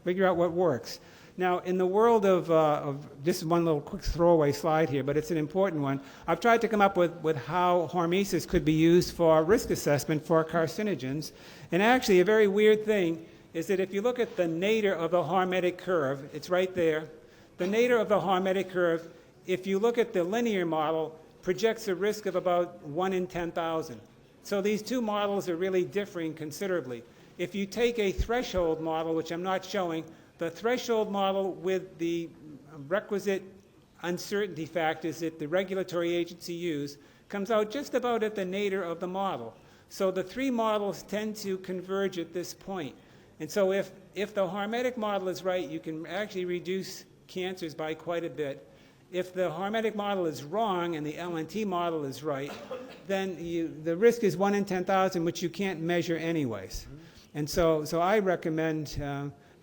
what works. Now, in the world of just one little quick throwaway slide here, but it's an important one, I've tried to come up with how Hormesis could be used for risk assessment for carcinogens. And actually, a very weird thing is that if you look at the nadir of the hormetic curve, it's right there. The nadir of the hormetic curve, if you look at the linear model, projects a risk of about 1 in 10,000. So these two models are really differing considerably. If you take a threshold model, which I'm not showing, the threshold model with the requisite uncertainty factors that the regulatory agency use comes out just about at the nadir of the model. So the 3 models tend to converge at this point. And so if the hormetic model is right, you can actually reduce cancers by quite a bit. If the hormetic model is wrong and the LNT model is right, then the risk is 1 in 10,000, which you can't measure anyways. And so I recommend,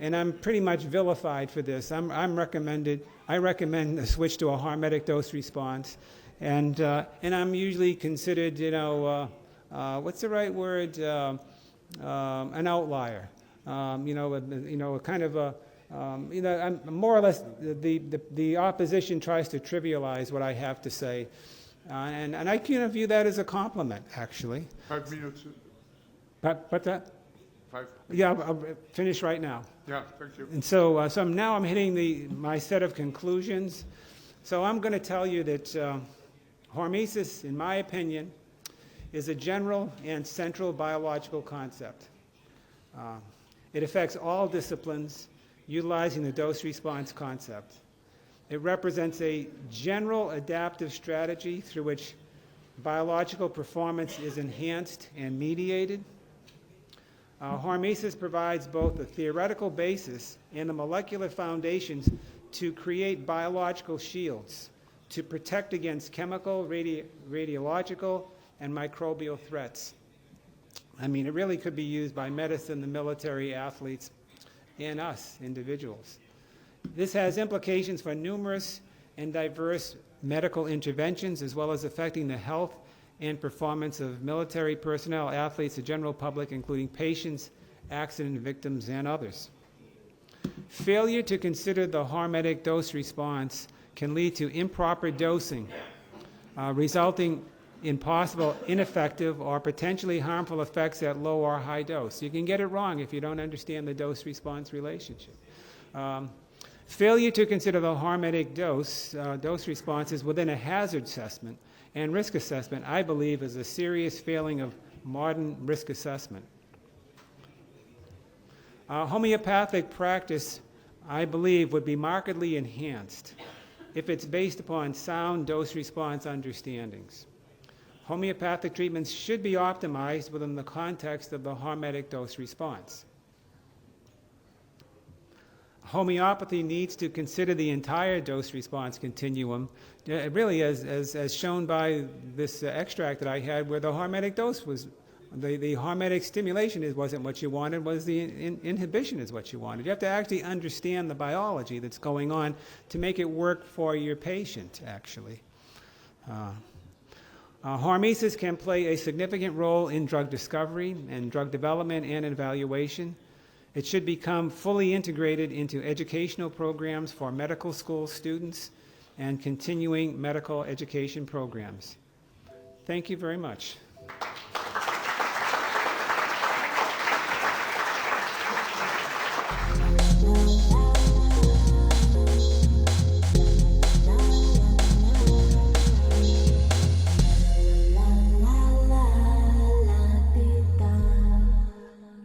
and I'm pretty much vilified for this. I recommend a switch to a hormetic dose response, and I'm usually considered, what's the right word? An outlier. Kind of a, I'm more or less the opposition tries to trivialize what I have to say, and I kind of view that as a compliment, actually. 5 minutes. What's that? 5. Yeah, I'll finish right now. Yeah, thank you. And so, now I'm hitting my set of conclusions. So I'm going to tell you that Hormesis, in my opinion, is a general and central biological concept. It affects all disciplines utilizing the dose-response concept. It represents a general adaptive strategy through which biological performance is enhanced and mediated. Hormesis provides both the theoretical basis and the molecular foundations to create biological shields to protect against chemical, radiological, and microbial threats. I mean, it really could be used by medicine, the military, athletes, and us, individuals. This has implications for numerous and diverse medical interventions, as well as affecting the health and performance of military personnel, athletes, the general public, including patients, accident victims, and others. Failure to consider the hormetic dose response can lead to improper dosing, resulting in possible ineffective or potentially harmful effects at low or high dose. You can get it wrong if you don't understand the dose-response relationship. Failure to consider the hormetic dose responses within a hazard assessment and risk assessment, I believe, is a serious failing of modern risk assessment. Homeopathic practice, I believe, would be markedly enhanced if it's based upon sound dose-response understandings. Homeopathic treatments should be optimized within the context of the hormetic dose response. Homeopathy needs to consider the entire dose-response continuum, really as shown by this extract that I had, where the hormetic dose was The hormetic stimulation wasn't what you wanted, was the inhibition is what you wanted. You have to actually understand the biology that's going on to make it work for your patient, actually. Hormesis can play a significant role in drug discovery and drug development and evaluation. It should become fully integrated into educational programs for medical school students and continuing medical education programs. Thank you very much.